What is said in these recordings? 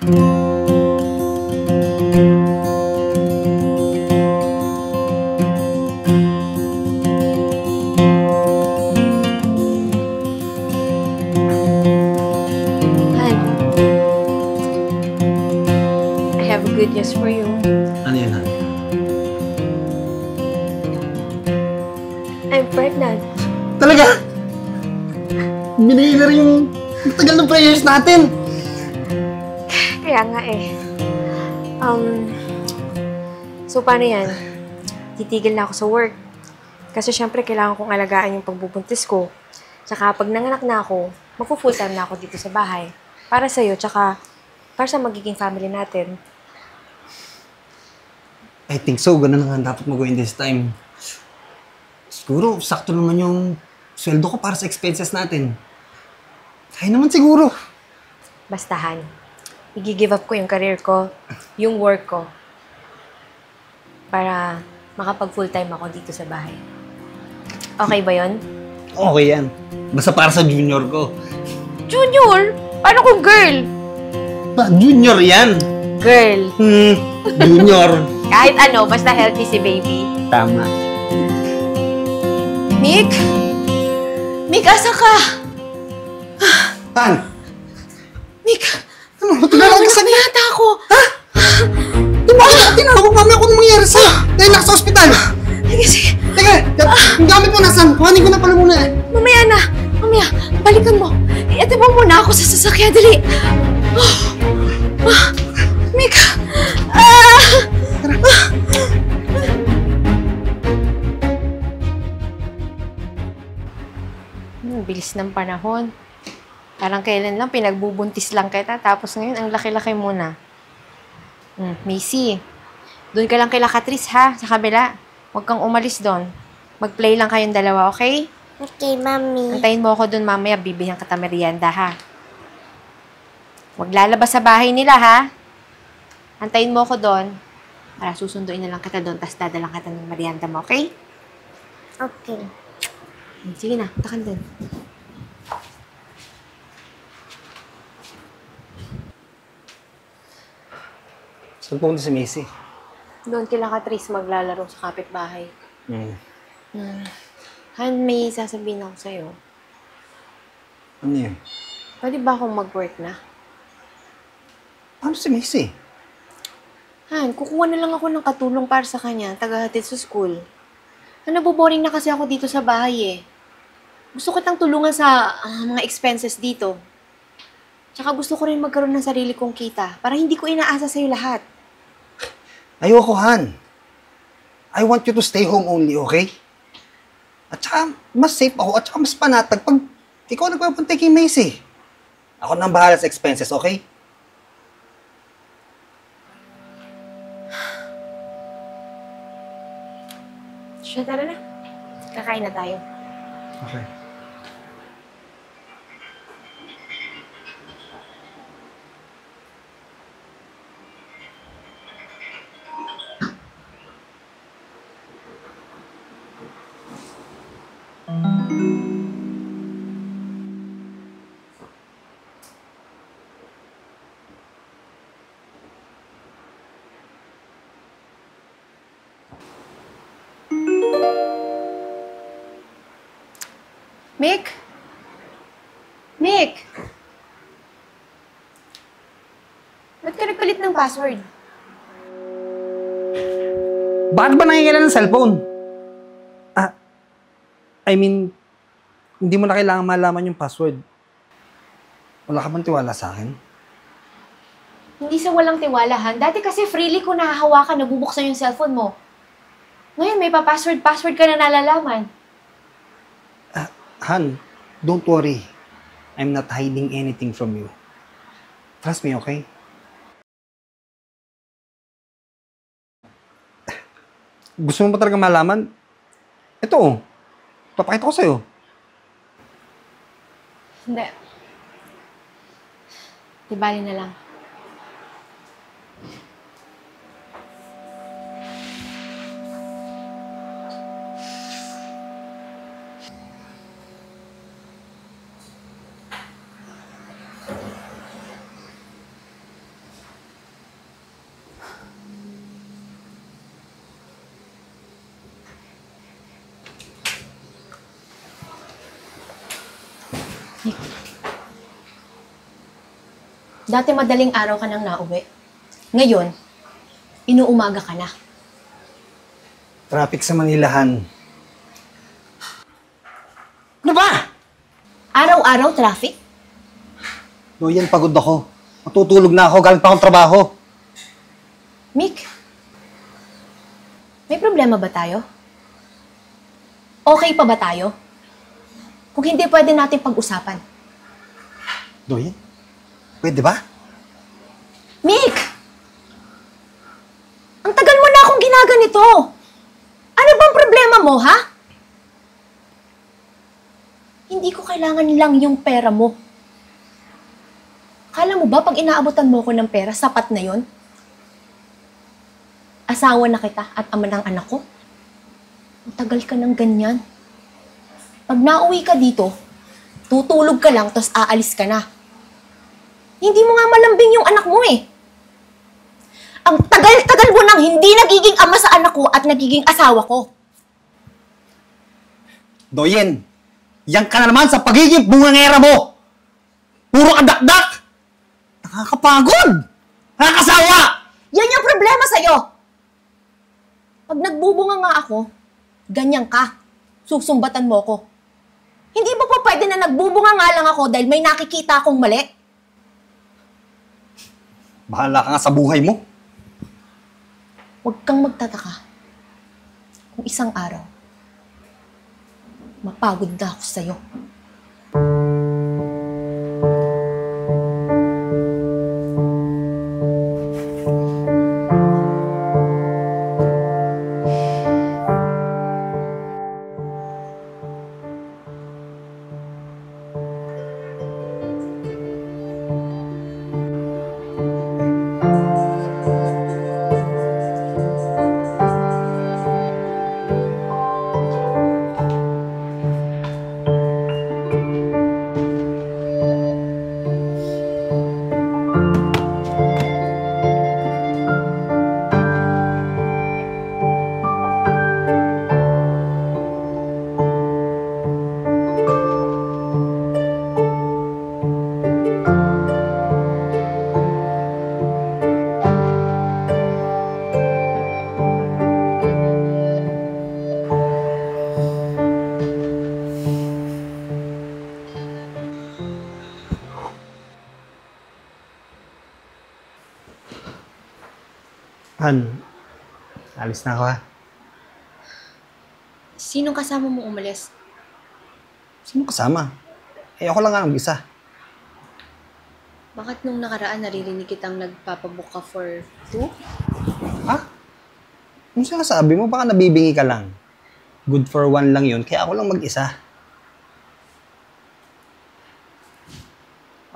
I have good news for you. Ano yun, Han? I'm pregnant. Talaga? Binigay na rin yung matagal ng prayers natin. Kaya nga eh. So paano yan? Titigil na ako sa work. Kasi syempre kailangan kong alagaan yung pagbubuntis ko. Tsaka pag nanganak na ako, magpo-full time na ako dito sa bahay. Para sa'yo, tsaka para sa magiging family natin. I think so. Ganun na nga dapat mag-going this time. Siguro, sakto naman yung sweldo ko para sa expenses natin. Kaya naman siguro. Bastahan. I-give up ko yung career ko, yung work ko, para makapag full time ako dito sa bahay. Okay ba yon? Okay yan. Basta para sa junior ko. Junior? Paano kung girl? Ba, junior yan? Girl. Junior. Kahit ano, basta healthy si baby. Tama. Mick? Mick, asa ka? Han! Mick! Ano? Tinawag ka sa... Yata ako! Ha? Di ba ako tinawag? Mamaya kung nangyayari sa'yo. Dahil nasa ospital. Sige, sige. Teka, yung gamit mo nasan? Kuhanin ko na pala muna eh. Mamaya na. Mamaya, balikan mo. Iatibang mo na ako sa sasakyan. Dali. Mick! Bilis ng panahon. Parang kailan lang, pinagbubuntis lang kita. Tapos ngayon, ang laki-laki mo na. Macy, doon ka lang kay Catrice ha, sa kabila. Huwag kang umalis doon. Mag-play lang kayong dalawa, okay? Okay, Mami. Antayin mo ako doon mamaya, bibigyan kita merienda ha. Huwag lalabas sa bahay nila ha. Antayin mo ako doon. Para susunduin na lang kita doon, tapos dadalang kita ng merienda mo, okay? Okay. Sige na, punta ka doon. Saan pumunta si Macy? Doon kila Catrice maglalaro sa kapitbahay. Han, may sasabihin ako sa'yo. Ano yun? Pwede ba akong mag-work na? Paano si Macy? Han, kukuha na lang ako ng katulong para sa kanya, tagahatid sa school. Naboboring na kasi ako dito sa bahay eh. Gusto kitang tulungan sa mga expenses dito. Tsaka gusto ko rin magkaroon ng sarili kong kita para hindi ko inaasa sa'yo lahat. Ayoko, Han. I want you to stay home only, okay? At saka, mas safe ako at saka mas panatag pag ikaw nagpapuntay kay Macy. Ako nang bahala sa expenses, okay? Siya, tara na. Kakain na tayo. Okay. Mick? Mick? Ba't ka nagpalit ng password? Bakit ba nangingilan ng cellphone? I mean, hindi mo na kailangan malaman yung password. Wala ka bang tiwala sa akin? Hindi sa walang tiwalahan. Dati kasi freely ko nahahawakan, nabubuksan yung cellphone mo. Ngayon may pa-password ka na nalalaman. Han, don't worry. I'm not hiding anything from you. Trust me, okay? Gusto mo ba talaga malaman? Ito, papakita ko sa'yo. Hindi. Di bali na lang. Nick, dati madaling araw ka nang nauwi. Ngayon, inuumaga ka na. Traffic sa Manilahan. Ano ba? Araw-araw traffic? Doyen, pagod ako. Matutulog na ako, galing pa akong trabaho. Mick, may problema ba tayo? Okay pa ba tayo? Kung hindi, pwede natin pag-usapan. Doyen, pwede ba? Mick! Ang tagal mo na akong ginaganito! Ano bang problema mo, ha? Hindi ko kailangan lang yung pera mo. Kala mo ba pag inaabutan mo ko ng pera, sapat na yon? Asawa na kita at ama ng anak ko? Matagal ka ng ganyan. Pag nauwi ka dito, tutulog ka lang, tapos aalis ka na. Hindi mo nga malambing yung anak mo eh. Ang tagal-tagal mo nang hindi nagiging ama sa anak ko at nagiging asawa ko. Doyen, yan ka na naman sa pagiging bungangera mo! Puro kadakdak! Nakakapagod! Nakakasawa! Yan yung problema sa'yo. Pag nagbubunga nga ako, ganyan ka. Susumbatan mo ko. Hindi ba po pwede na nagbubunga nga lang ako dahil may nakikita akong mali? Bahala ka nga sa buhay mo. Huwag kang magtataka. Kung isang araw, mapagod na ako sa'yo. Han, alis na ako ha. Sinong kasama mo umalis? Sino kasama? Eh, ako lang nga mag-isa. Bakit nung nakaraan naririnig kitang nagpapabook ka for 2? Ha? Ano sinasabi mo? Baka nabibingi ka lang. Good for 1 lang yun, kaya ako lang mag-isa.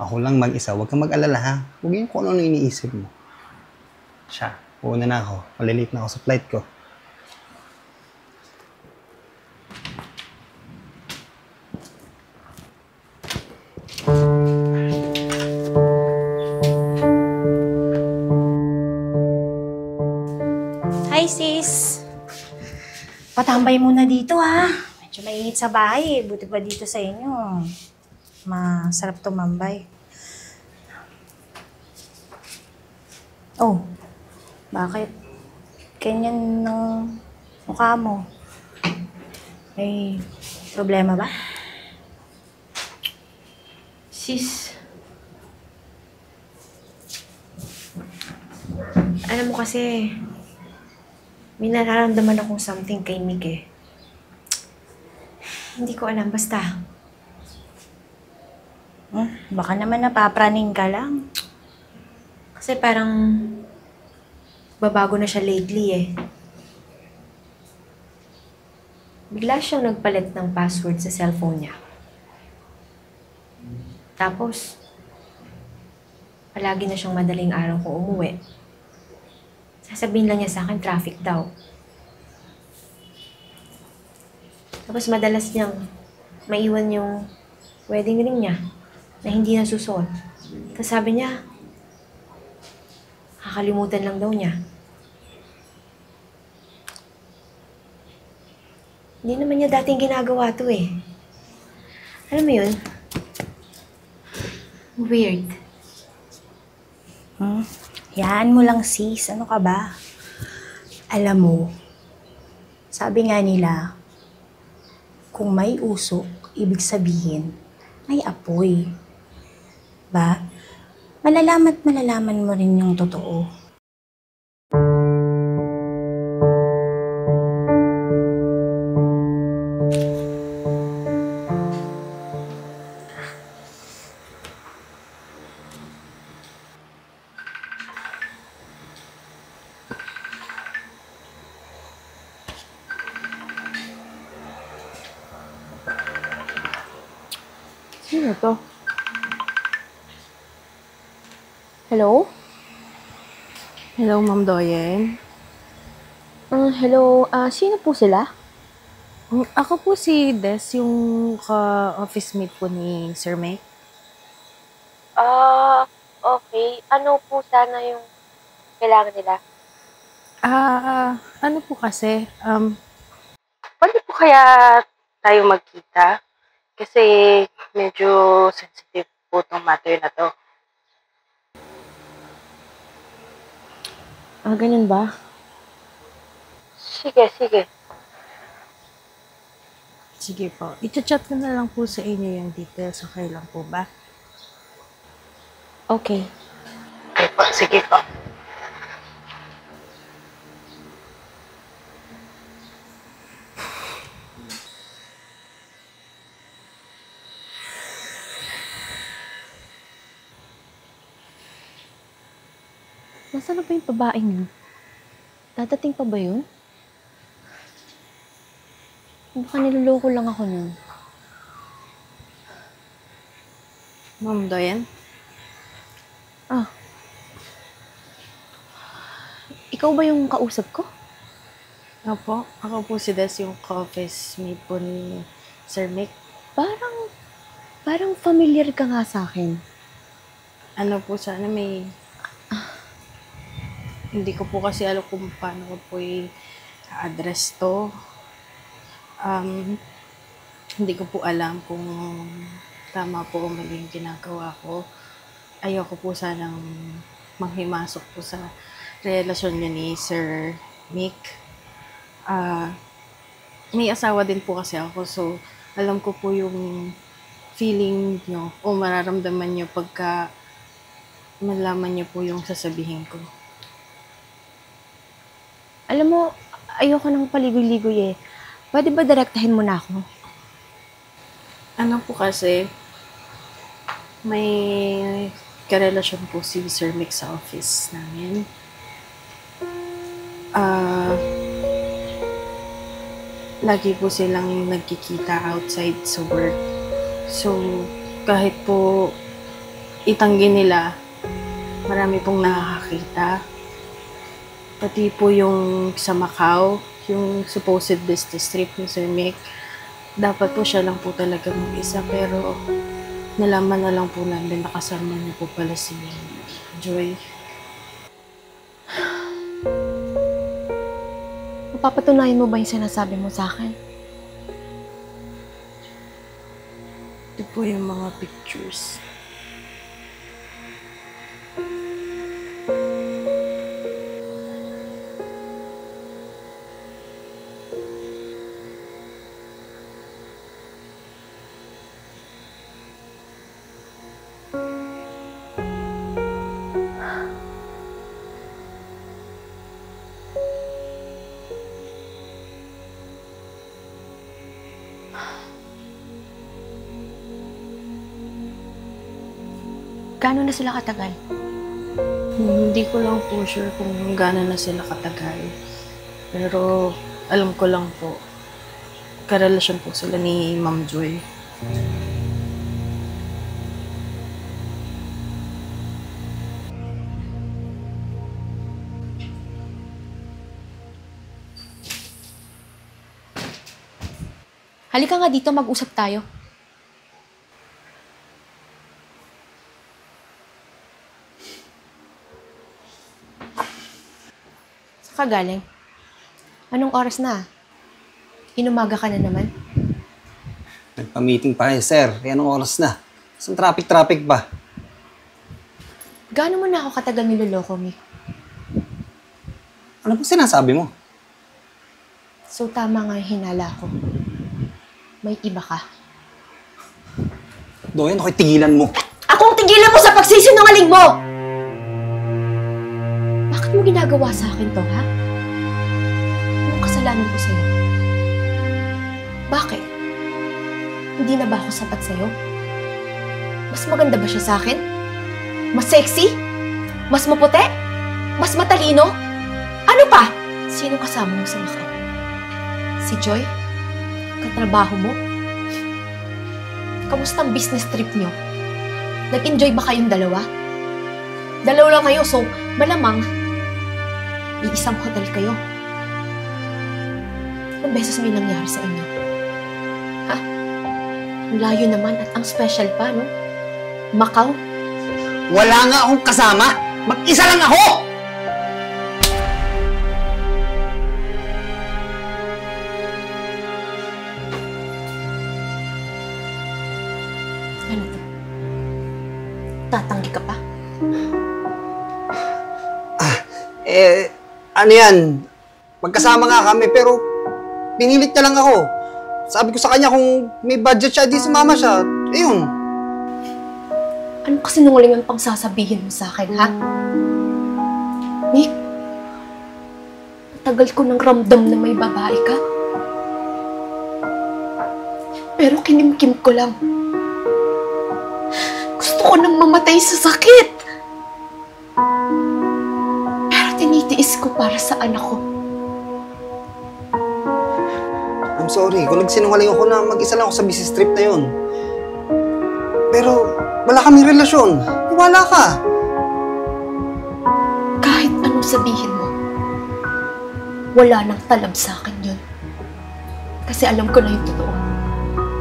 Ako lang mag-isa, huwag kang mag-alala ha. Huwag yung kung ano iniisip mo. Siya, uuna na ako. Malilate na ako sa flight ko. Hi, sis. Patambay muna dito, ha? Medyo mainit sa bahay, eh. Buti pa dito sa inyo. Masarap tumambay. Oh, bakit? Ganyan ng mukha mo. May problema ba? Sis, alam mo kasi, may nararamdaman akong something kay Mick eh. Hindi ko alam, basta. Baka naman napapraning ka lang. Kasi parang babago na siya lately eh. Bigla siyang nagpalit ng password sa cellphone niya. Tapos, palagi na siyang madaling araw kung umuwi. Sasabihin lang niya sa akin, traffic daw. Tapos madalas niyang maiwan yung wedding ring niya na hindi nasusuot. Tapos sabi niya, kakalimutan lang daw niya. Hindi naman niya dating ginagawa to eh. Alam mo yun, Weird. Hayaan mo lang sis, ano ka ba? Alam mo, sabi nga nila, kung may usok, ibig sabihin, may apoy. Ba? Malalaman mo rin yung totoo. Sino to? Hello? Hello, Ma'am Doyen. Hello. Sino po sila? Ako po si Des, yung ka-office mate po ni Sir May. Okay. Ano po sana yung kailangan nila? Ano po kasi, pwede po kaya tayo magkita? Kasi medyo sensitive po tong matter na to. Ganun ba? Sige, sige. Sige po, i-chat ko na lang po sa inyo yung details. Okay lang po ba? Okay. Okay po, sige po. Nasaan na ba yung babaeng yun? Dadating pa ba yun? Baka niloloko lang ako nun. Ma'am Doyen? Ikaw ba yung kausap ko? Opo, ako po si Des, yung ka-office mate po ni Sir Mick. Parang familiar ka nga sa akin. Ano po sana hindi ko po kasi alam kung paano ko po i-address to. Hindi ko po alam kung tama po o mali yung ginagawa ko. Ayoko po sanang manghimasok po sa relasyon niya ni Sir Mick. May asawa din po kasi ako, so alam ko po yung feeling niyo o mararamdaman niyo pagka malaman niyo po yung sasabihin ko. Alam mo, ayoko nang paligoy-ligoy eh. Pwede ba direktahin mo na ako? Ano po kasi, may karelasyon po si Sir Mick sa office namin. Lagi po silang nagkikita outside sa work. So, kahit po itanggi nila, marami pong nakakakita. Pati po yung sa Macau, yung supposed business trip ni Sir Mick, dapat po siya lang po talaga mag-isa, pero nalaman na lang po namin nakasama niya po pala si Joy. Mapapatunayan mo ba yung sinasabi mo sa akin? Ito po yung mga pictures. Gaano na sila katagal? Hindi ko lang po sure kung gaano na sila katagal. Pero alam ko lang po, karelasyon po sila ni Ma'am Joy. Halika nga dito, mag-usap tayo. Saan ka galing? Anong oras na? Inumaga ka na naman? Nagpa-meeting pa kayo, sir. Kaya anong oras na? Saan traffic pa? Gaano mo na ako katagal niloloko, Mick? Ano bang sinasabi mo? So, tama nga yung hinala ko. May iba ka. Doyen, ako'y tigilan mo. Akong tigilan mo sa pagsisinungaling mo! Bakit mo ginagawa sa akin to, ha? Anong kasalanan ko sa'yo? Bakit? Hindi na ba ako sapat sa'yo? Mas maganda ba siya sa akin? Mas sexy? Mas maputi? Mas matalino? Ano pa? Sino kasama mo sa Macau? Si Joy? Katrabaho mo? Kamusta ang business trip niyo? Nag-enjoy ba kayong dalawa? Dalawa lang kayo, so malamang iisang hotel kayo. Ilang beses may nangyari sa inyo? Ha? Ang layo naman at ang special pa, no? Macau? Wala nga akong kasama! Mag-isa lang ako! Ano to? Tatanggi ka pa? Ano yan? Magkasama nga kami, pero pinilit niya lang ako. Sabi ko sa kanya kung may budget siya, di sumama siya. Ayun. Ano kasi nungalingan pang sasabihin mo sa akin, ha? Nick, matagal ko nang ramdam na may babae ka. Pero kinimkim ko lang. Gusto ko nang mamatay sa sakit. Pero tinitiis ko para sa anak ko. I'm sorry, kung nagsinungaling ako na mag-isa lang ako sa business trip na yun. Pero wala kaming relasyon. Wala ka. Kahit anong sabihin mo, wala nang talab sa akin yun. Kasi alam ko na yung totoo.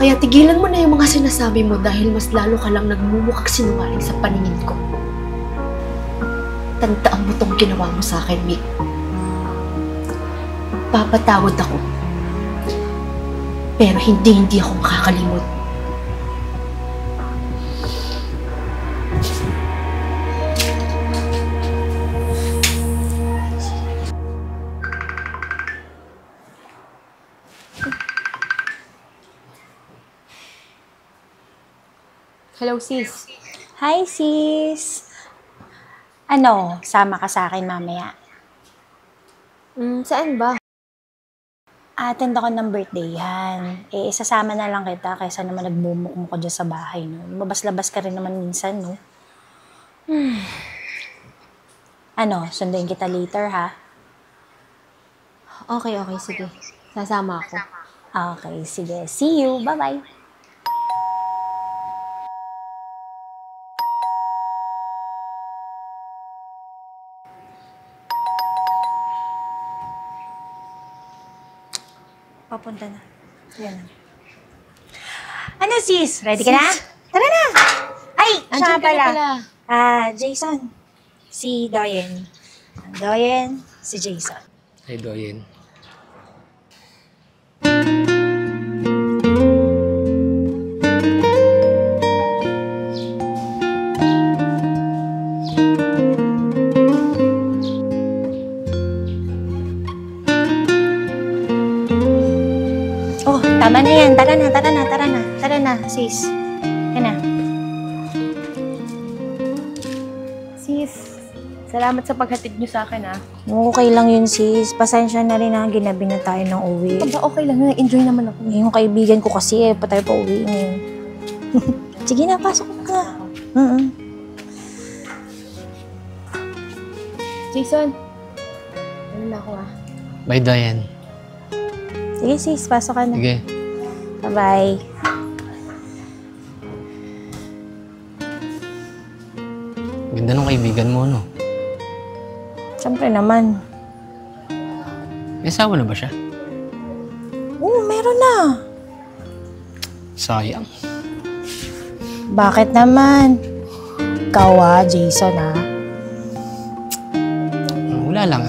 Kaya tigilan mo na yung mga sinasabi mo dahil mas lalo ka lang nagmumukhang sinungaling sa paningin ko. Tandaan mo tong ginawa mo sa akin, Mick. Papatawad ako. Pero hindi ako makakalimot. Hello, sis. Hi, sis! Ano, sama ka sa akin mamaya? Saan ba? Attend ako ng birthday yan. Eh, isasama na lang kita kaysa naman nagmumukmuk ko dyan sa bahay, no? Lumabas-labas ka rin naman minsan, no? Ano, sunduin kita later, ha? Okay, sige. Sasama ako. Okay, sige. See you. Bye-bye. Papunta na. Yan na. Ano, sis? Ready ka na? Tara na! Ay, siya Andiyan ka na pala. pala. Jason. Si Doyen. Doyen, si Jason. Hey, Doyen. Oh, tama na yan. Tara na, sis. Yan na. Sis, salamat sa paghatid niyo sa akin, ah. Okay lang yun, sis. Pasensya na rin na ginabi na tayo ng uwi. Aba, okay lang. Enjoy naman ako. Yung kaibigan ko kasi pa tayo pa uwi ngayon. Sige na, pasok ka. Jason, ano na ako, ah. Bye, Doyen. Sige, sis. Pasok ka na. Sige. Bye-bye. Ganda ng kaibigan mo, no? Siyempre naman. May asawa na ba siya? Oo, meron na. Sayang. Bakit naman? Ikaw Jason Wala lang,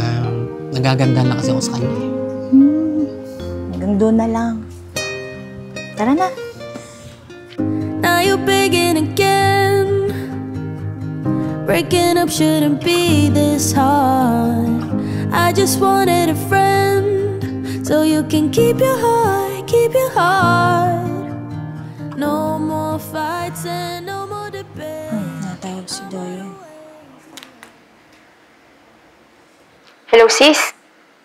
nagaganda lang kasi ako sa kanya. Hanggang doon na lang. Tara na. Now you're begging again. Breaking up shouldn't be this hard. I just wanted a friend, so you can keep your heart, keep your heart. No more fights and no more debate. Natawag si Doyo. Hello, sis?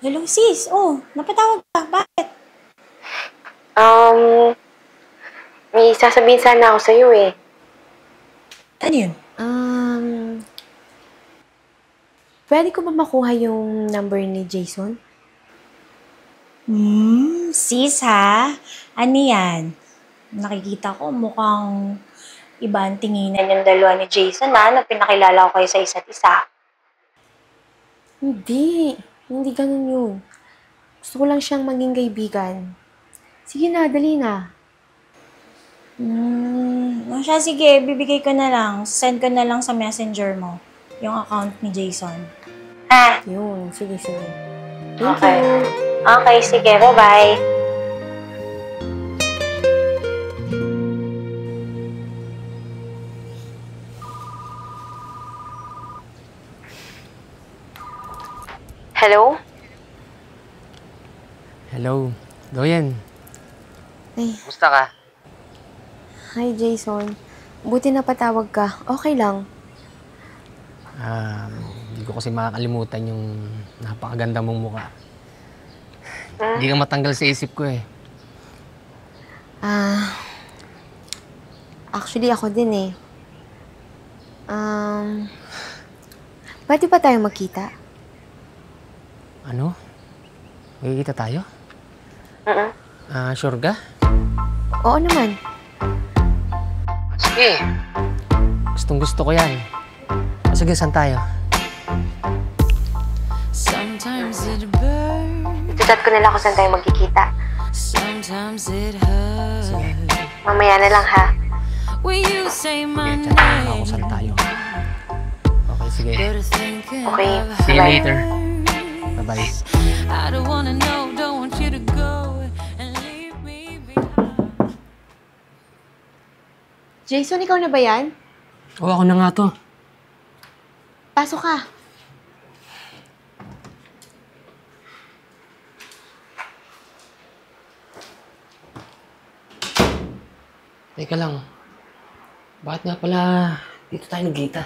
Hello, sis. Oh, napatawag ka. Bakit? May sasabihin sana ako sa'yo eh. Ano yun? Pwede ko ba makuha yung number ni Jason? Sis ha? Ano yan? Nakikita ko mukhang iba ang tinginan yung dalawa ni Jason na pinakilala ko kayo sa isa't isa. Hindi ganun yun. Gusto ko lang siyang maging kaibigan. Sige na, dali na. Siya, sige, bibigay ko na lang. Send ko na lang sa messenger mo yung account ni Jason. Ha? Yun, sige. Thank Okay. you. Okay, sige. Bye-bye. Hello? Hello, Doyen. Ay, Kumusta ka? hi Jason. Buti napatawag ka. Okay lang. Hindi ko kasi makakalimutan yung napakaganda mong mukha. Hindi ka matanggal sa isip ko eh. Actually ako din eh. Pwede ba tayo magkita? Ano? Magkikita tayo? Sure ka? Oo naman. Sige. Gustong-gusto ko yan. Sige, saan tayo? Sometimes it burns, Chat ko nila kung saan tayo magkikita. sometimes it hurts. Mamaya na lang ha. When you say my Sige, chat mo ako name, kung saan tayo. Okay, sige. but thinking Okay, of See you bye. later. Bye-bye. I don't wanna know, don't want you to go and leave me behind. Jason, ikaw na ba yan? Oo, ako na nga to. Pasok ka. Teka lang. Bakit nga pala dito tayo nagkita?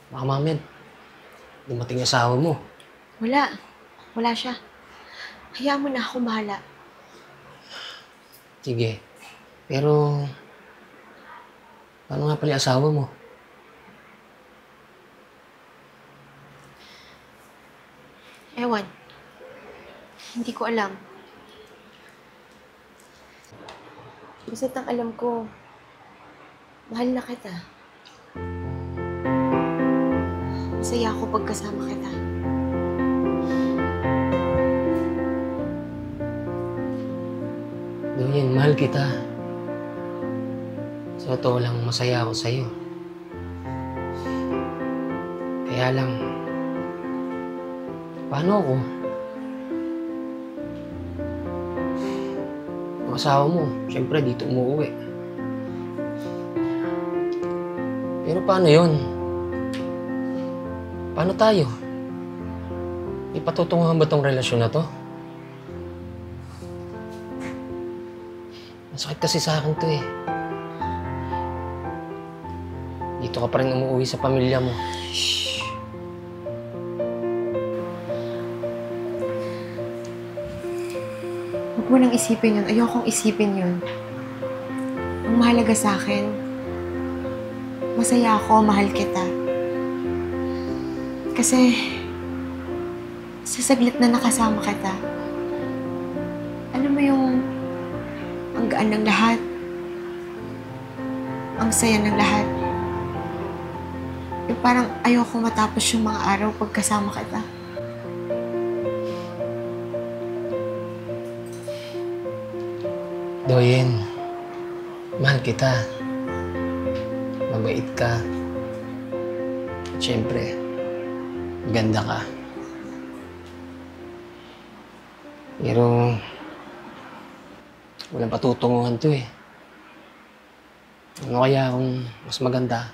Baka mamaya, dumating yung asawa mo. Wala siya. Hayaan mo na ako bahala. Sige. Pero, paano nga pala yung asawa mo? Ewan. Hindi ko alam. Basta't ang alam ko, mahal na kita. Masaya ako pagkasama kita. Doyen, mahal kita. Sa totoo lang, masaya ako sa'yo. Kaya lang, paano ako? Ang asawa mo, syempre dito umuwi. Pero paano yun? Paano tayo? Ipatutunguhan ba tong relasyon na to? Masakit kasi sa akin to eh. Dito ka pa rin umuwi sa pamilya mo. Huwag mo nang isipin yun. Ayokong isipin yun. Ang mahalaga sa akin, masaya ako, mahal kita. Kasi, sa saglit na nakasama kita, alam mo yung ang gaan ng lahat, ang saya ng lahat. Yung parang ayoko matapos yung mga araw pagkasama kita. Doyen, mahal kita. Mabait ka. At syempre, ganda ka. Pero, walang patutunguhan to eh. Ano kaya kung mas maganda,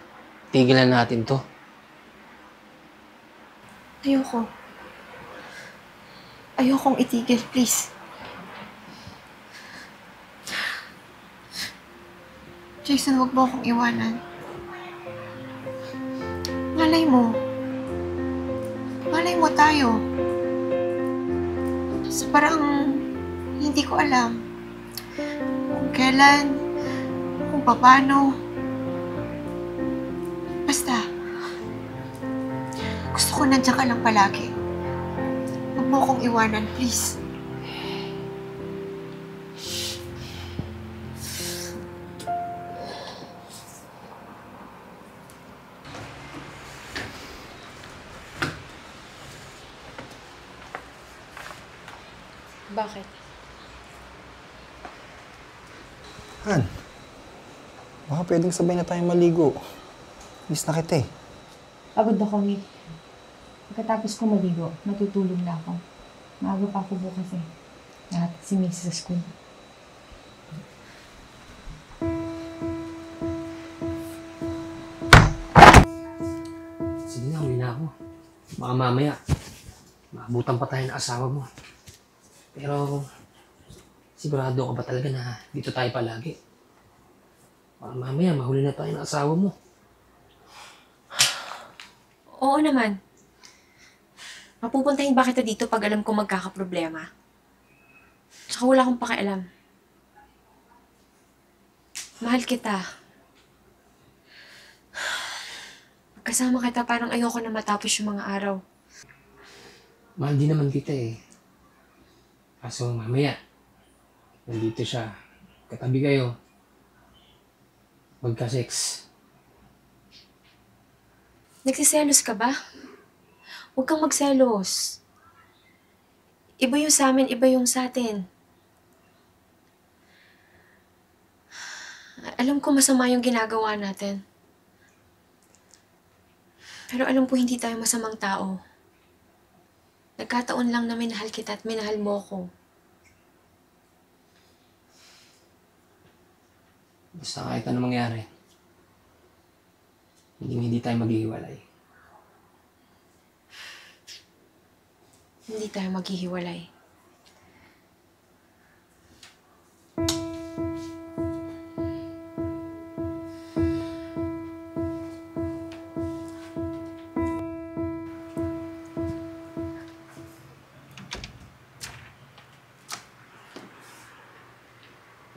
tigilan natin to. Ayoko. Ayokong itigil, please. Jason, huwag mo akong iwanan. Malay mo. Malay mo tayo. So parang hindi ko alam kung kailan, kung paano. Basta, gusto ko nandiyan ka lang palagi. Huwag mo akong iwanan, please. Bakit? Han, baka pwedeng sabay na tayo maligo. Miss na kita eh. Pagod ako, Mick. Pagkatapos ko maligo, matutulog na ako. Maaga pa ako bukas eh. Nahatid si Mick sa school. Sige na, uwi na ako. Baka mamaya, maabutan pa tayo ng asawa mo. Pero, sigurado ka ba talaga na dito tayo palagi? Baka mamaya, mahuli na tayo ng asawa mo. Oo naman. Mapupuntahin ba kita dito pag alam ko magkakaproblema? Tsaka wala akong pakialam. Mahal kita. Pagkasama kita, parang ayoko na matapos yung mga araw. Mahal din naman kita eh. Kaso mamaya, nandito siya. Katabi kayo. Magka-sex. Nagsiselos ka ba? Huwag kang magselos. Iba yung sa amin, iba yung sa atin. Alam ko masama yung ginagawa natin. Pero alam ko hindi tayo masamang tao. Nagkataon lang na minahal kita at minahal mo ko. Basta kahit ano mangyari, hindi tayo maghihiwalay. Hindi tayo maghihiwalay.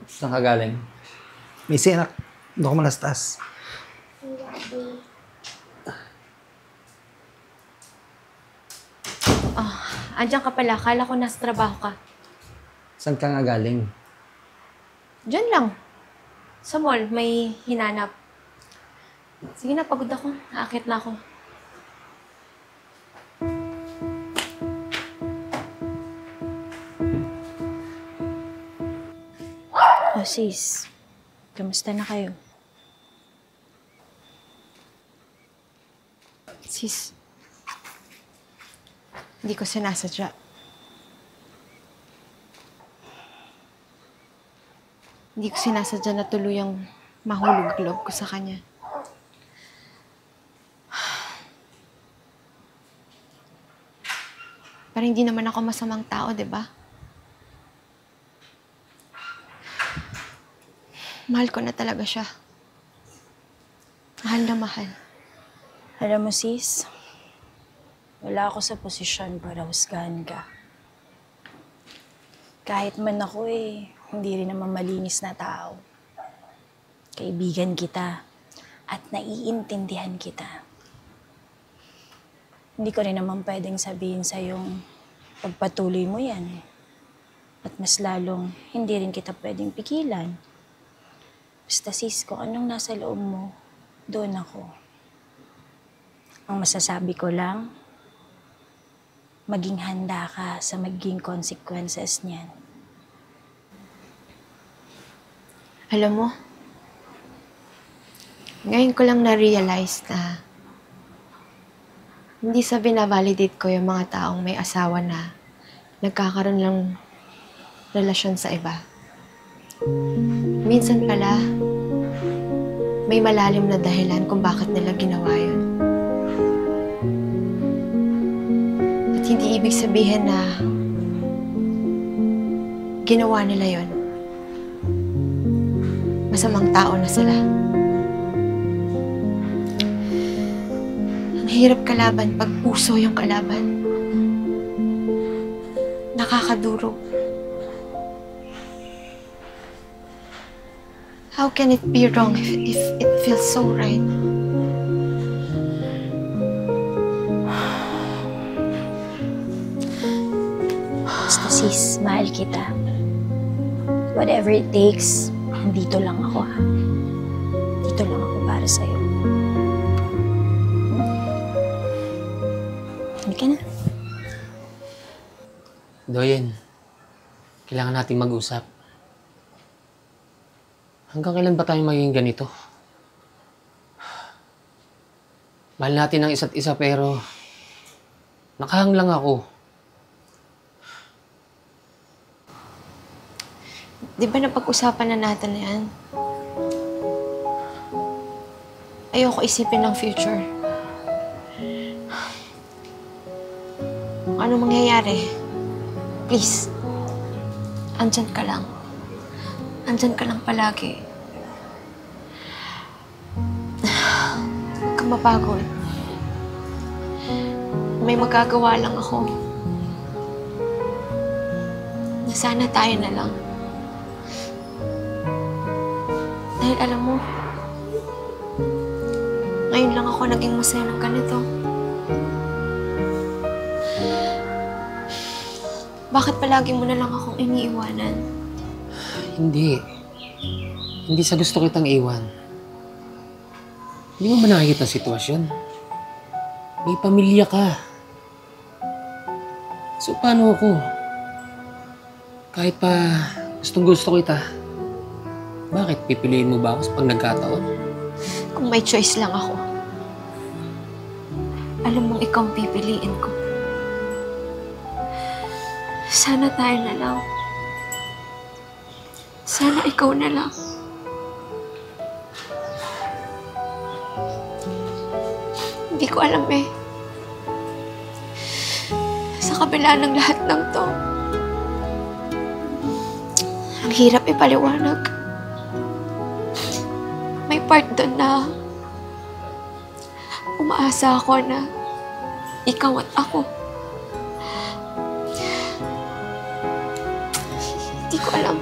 Saan ka galing? Missy, anak. Doon ko malastas. Andiyan ka pala. Kala ko nasa trabaho ka. Saan ka nga galing? Diyan lang. Sa mall, may hinanap. Sige na, pagod ako. Aakit na ako. Oh, sis. Kamusta na kayo? Sis, hindi ko sinasadya. Hindi ko sinasadya na tuluyang mahulog loob ko sa kanya. Parang hindi naman ako masamang tao, di ba? Mahal ko na talaga siya. Mahal na mahal. Alam mo, sis, wala ako sa posisyon para husgahan ka. Kahit man ako hindi rin naman malinis na tao. Kaibigan kita at naiintindihan kita. Hindi ko rin naman pwedeng sabihin sa'yong pagpatuloy mo yan. At mas lalong hindi rin kita pwedeng pigilan. Basta sis, kung anong nasa loob mo, doon ako. Ang masasabi ko lang, maging handa ka sa magiging consequences niyan. Alam mo, ngayon ko lang na-realize na hindi sa binavalidate ko yung mga taong may asawa na nagkakaroon ng relasyon sa iba. Minsan pala, may malalim na dahilan kung bakit nila ginawa yun. At hindi ibig sabihin na ginawa nila yun. Masamang tao na sila. Ang hirap kalaban pag puso yung kalaban. Nakakadurog. How can it be wrong if it feels so right? Basta sis, mahal kita. Whatever it takes, dito lang ako ha. Dito lang ako para sa'yo. Hindi ka na. Doyen, kailangan nating mag-usap. Hanggang kailan ba tayo magiging ganito? Mahal natin ang isa't isa pero nakahang lang ako. Di ba napag-usapan na natin yan? Ayoko isipin ng future. Kung ano mangyayari, please, andyan ka lang. Andyan ka lang palagi. Huwag kang mapagod. May magagawa lang ako. Na sana tayo na lang. Dahil alam mo, ngayon lang ako naging masaya ng ganito. Bakit palagi mo na lang akong iniiwanan? Hindi. Hindi sa gusto kitang iwan. Hindi mo ba nakikita ang sitwasyon? May pamilya ka. So, paano ako? Kahit pa gustong gusto kita, bakit pipiliin mo ba ako sa pag nagkataon? Kung may choice lang ako, alam mong ikaw ang pipiliin ko. Sana tayo na lang. Sana ikaw na lang. Hindi ko alam eh. Sa kabila ng lahat ng to, ang hirap ipaliwanag. May part doon na umaasa ako na ikaw at ako. Hindi ko alam.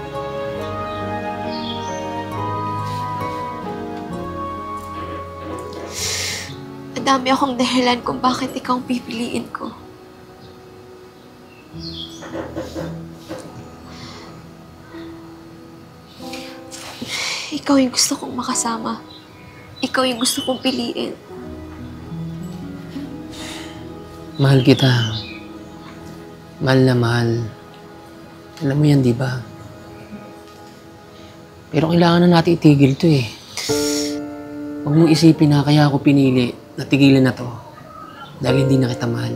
Madami akong dahilan kung bakit ikaw ang pipiliin ko. Ikaw yung gusto kong makasama. Ikaw yung gusto kong piliin. Mahal kita. Mahal na mahal. Alam mo yan, di ba? Pero kailangan na natin itigil to eh. Huwag mong isipin na kaya ako pinili na tigilan na to dahil hindi na kita mahal.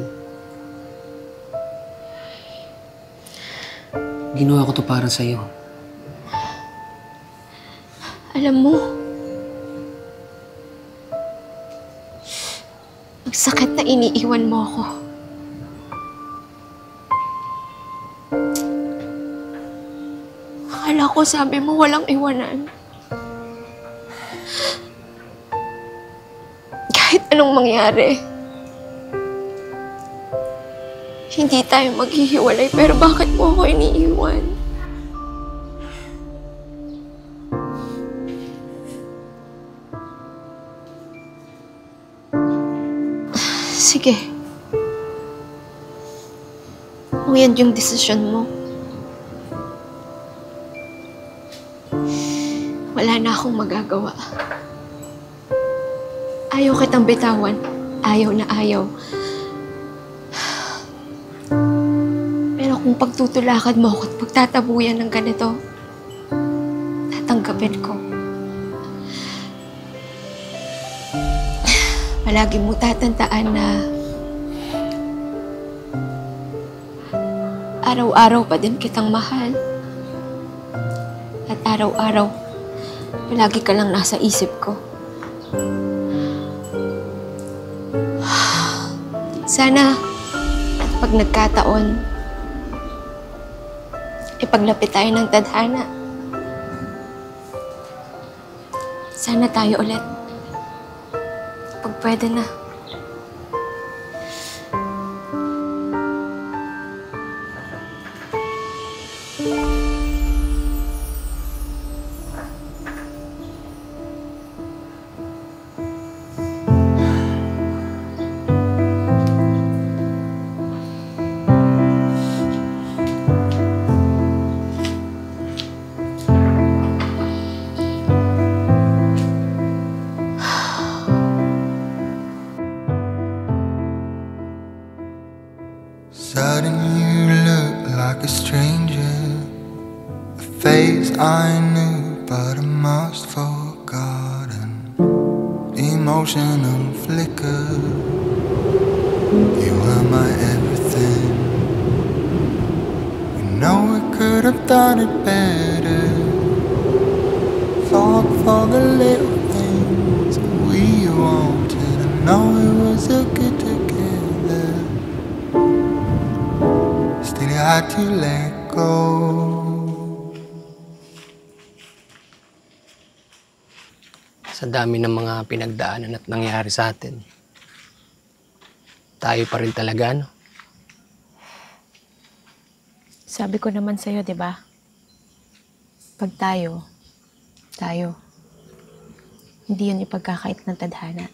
Ginawa ko to para sa'yo. Alam mo, ang sakit na iniiwan mo ako. Akala ko sabi mo walang iwanan. Kahit anong mangyari, hindi tayo maghihiwalay, pero bakit mo ako iniiwan? Sige. Kung yan yung desisyon mo, wala na akong magagawa. Ayaw kitang bitawan. Ayaw na ayaw. Pero kung pagtutulakad mo ako at pagtatabuyan ng ganito, tatanggapin ko. Palagi mo tatandaan na araw-araw pa din kitang mahal. At araw-araw, palagi ka lang nasa isip ko. Sana, at pag nagkataon, ipaglapit tayo ng tadhana. Sana tayo ulit. Pag pwede na. Suddenly you look like a stranger, a face I knew but I must forgotten. Emotional flicker, you were my everything. You know we could have done it better. Fought for the little things we wanted. I know it was a good together. Still you had to let go. Sa dami ng mga pinagdaanan at nangyari sa atin, tayo pa rin talaga, no? Sabi ko naman sa'yo, di ba? Pag tayo, hindi yun ipagkakait ng tadhana.